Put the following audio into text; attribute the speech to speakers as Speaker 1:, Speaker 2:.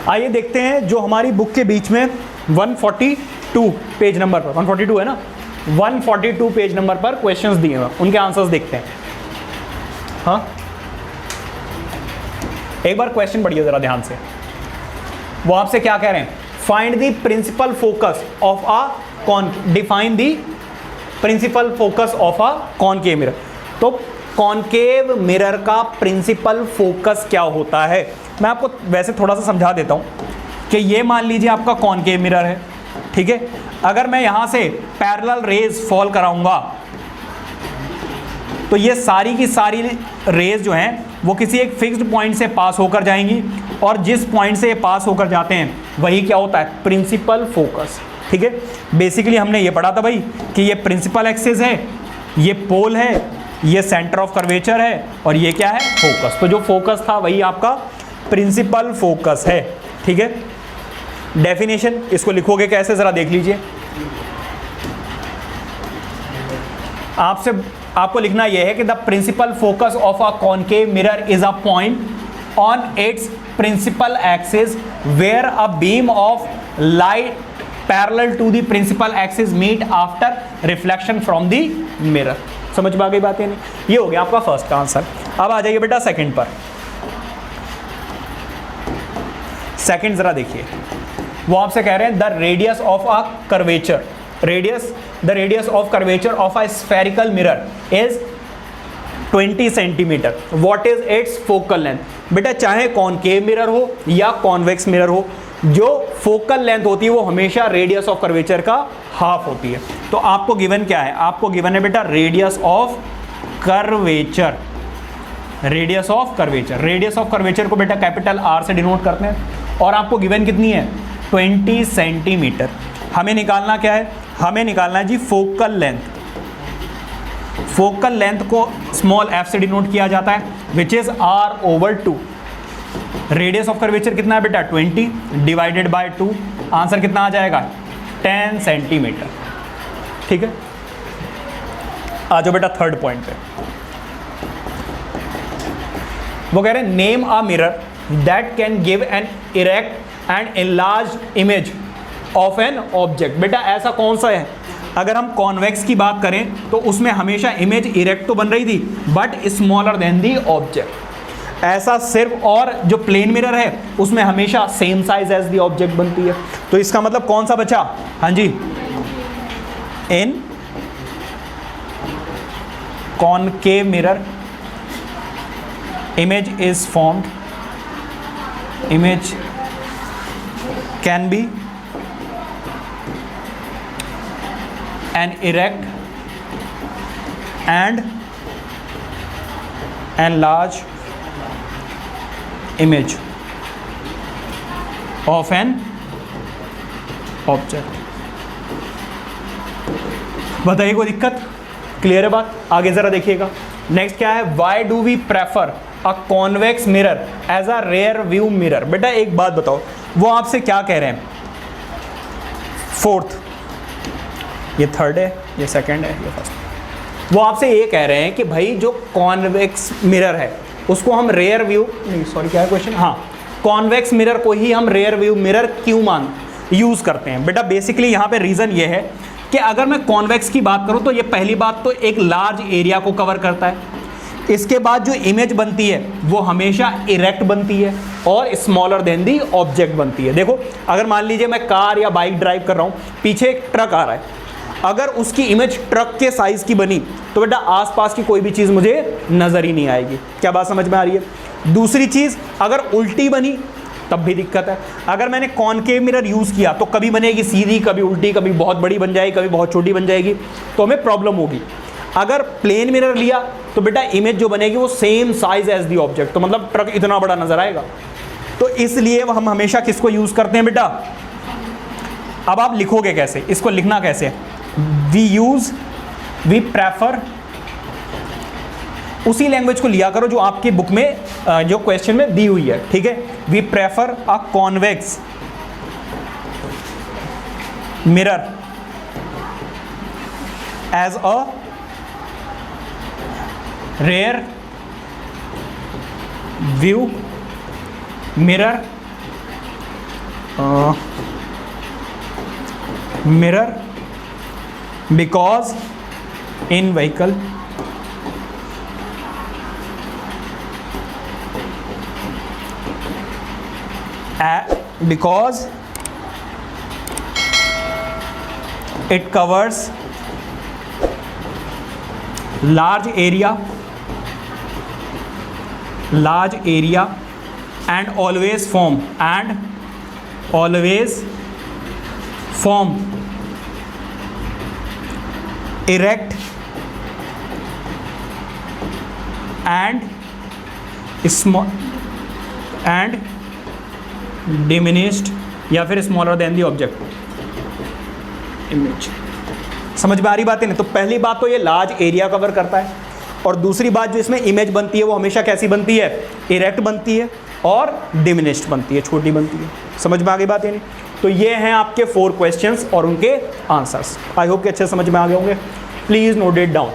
Speaker 1: आइए देखते हैं जो हमारी बुक के बीच में 142 पेज नंबर पर, 142 है ना, 142 पेज नंबर पर क्वेश्चंस दिए हुए, उनके आंसर्स देखते हैं। हाँ, एक बार क्वेश्चन पढ़िए जरा ध्यान से। वो आपसे क्या कह रहे हैं? Find the principal focus of a define the principal focus of a concave mirror. तो कॉनकेव मिरर का प्रिंसिपल फोकस क्या होता है? मैं आपको वैसे थोड़ा सा समझा देता हूं कि ये मान लीजिए आपका कॉनकेव मिरर है, ठीक है। अगर मैं यहां से पैरेलल रेज फॉल कराऊंगा तो ये सारी की सारी रेज जो हैं वो किसी एक फिक्स्ड पॉइंट से पास होकर जाएंगी, और जिस पॉइंट से ये पास होकर जाते हैं वही क्या होता है? प्रिंसिपल फोकस, ठीक है। बेसिकली हमने ये पढ़ा था भाई कि ये प्रिंसिपल एक्सिस है, ये पोल है, ये सेंटर ऑफ कर्वेचर है, और ये क्या है? फोकस। तो जो फोकस था वही आपका प्रिंसिपल फोकस है, ठीक है। डेफिनेशन इसको लिखोगे कैसे जरा देख लीजिए। आपको लिखना यह है कि the principal focus of a concave mirror is a point on its principal axis where a beam of light parallel to the principal axis meet after reflection from the mirror. समझ में आ गई बात है नहीं? ये हो गया आपका फर्स्ट का आंसर। अब आ जाइए बेटा सेकंड पर। सेकंड जरा देखिए, वो आपसे कह रहे हैं the radius of a curvature, the radius of curvature of a spherical mirror is 20 centimetre. What is it's focal length? बेटा चाहे कॉनकेव मिरर हो या कॉन्वेक्स मिरर हो, जो फोकल लेंथ होती है वो हमेशा रेडियस ऑफ कर्वेचर का हाफ होती है। तो आपको गिवन क्या है? आपको गिवन है बेटा radius of curvature, radius of curvature. Radius of curvature को बेटा कैपिटल आर से डिनोट करते हैं, और आपको गिवन कितनी है? 20 सेंटीमीटर। हमें निकालना क्या है? हमें निकालना है जी फोकल लेंथ। फोकल लेंथ को स्मॉल एफ से डिनोट किया जाता है, which is r/2। Radius of curvature कितना है बेटा? 20 डिवाइडेड बाय 2। आंसर कितना आ जाएगा? 10 सेंटीमीटर, ठीक है। आ जाओ बेटा थर्ड पॉइंट पे। वो कह रहे हैं name a mirror that can give an erect and enlarge image of an object. बेटा ऐसा कौन सा है? अगर हम कॉन्वेक्स की बात करें तो उसमें हमेशा इमेज इरेक्ट तो बन रही थी but smaller than the object. ऐसा सिर्फ और जो प्लेन मिरर है उसमें हमेशा same size as the object बनती है। तो इसका मतलब कौन सा बचा? हाँ जी, in concave mirror image is formed, image can be an erect and enlarge image of an object। बताइए कोई दिक्कत? क्लियर है बात? आगे जरा देखिएगा। नेक्स्ट क्या है? Why do we prefer a convex mirror as a rear view mirror. बेटा एक बात बताओ, वो आपसे क्या कह रहे हैं? फोर्थ, ये थर्ड है, ये सेकंड है, ये फर्स्ट। वो आपसे ये कह रहे हैं कि भाई जो कॉन्वेक्स मिरर है उसको हम रेयर व्यू नहीं, सॉरी क्या है क्वेश्चन? हाँ, कॉन्वेक्स मिरर को ही हम रेयर व्यू मिरर क्यों यूज करते हैं? बेटा बेसिकली यहाँ पे रीजन ये है कि अगर मैं कॉन्वेक्स की बात करूं तो ये पहली बात तो एक लार्ज एरिया को कवर करता है, इसके बाद जो इमेज बनती है वो हमेशा इरेक्ट बनती है और स्मॉलर देन दी ऑब्जेक्ट बनती है। देखो अगर मान लीजिए मैं कार या बाइक ड्राइव कर रहा हूँ, पीछे एक ट्रक आ रहा है, अगर उसकी इमेज ट्रक के साइज की बनी तो बेटा आसपास की कोई भी चीज़ मुझे नज़र ही नहीं आएगी। क्या बात समझ में आ रही है? दूसरी चीज़, अगर उल्टी बनी तब भी दिक्कत है। अगर मैंने कॉनकेव मिरर यूज़ किया तो कभी बनेगी सीधी, कभी उल्टी, कभी बहुत बड़ी बन जाएगी, कभी बहुत छोटी बन जाएगी, तो हमें प्रॉब्लम होगी। अगर प्लेन मिरर लिया तो बेटा इमेज जो बनेगी वो same size as the object, तो मतलब ट्रक इतना बड़ा नजर आएगा। तो इसलिए हम हमेशा किसको यूज़ करते हैं बेटा? अब आप लिखोगे कैसे, इसको लिखना कैसे? वी प्रेफर, उसी लैंग्वेज को लिया करो जो आपकी बुक में जो क्वेश्चन में दी हुई है, ठीक है। We prefer a convex mirror as a rear view mirror mirror because in vehicle because it covers large area and always form erect and small and diminished या फिर smaller than the object image. समझ में आ रही बातें? नहीं तो पहली बात तो ये लार्ज एरिया कवर करता है, और दूसरी बात जो इसमें इमेज बनती है वो हमेशा कैसी बनती है? इरेक्ट बनती है और डिमिनिश्ड बनती है, छोटी बनती है। समझ में आ गई बात? नहीं तो ये हैं आपके 4 क्वेश्चंस और उनके आंसर्स। आई होप कि अच्छे समझ में आ गए होंगे। Please note it down.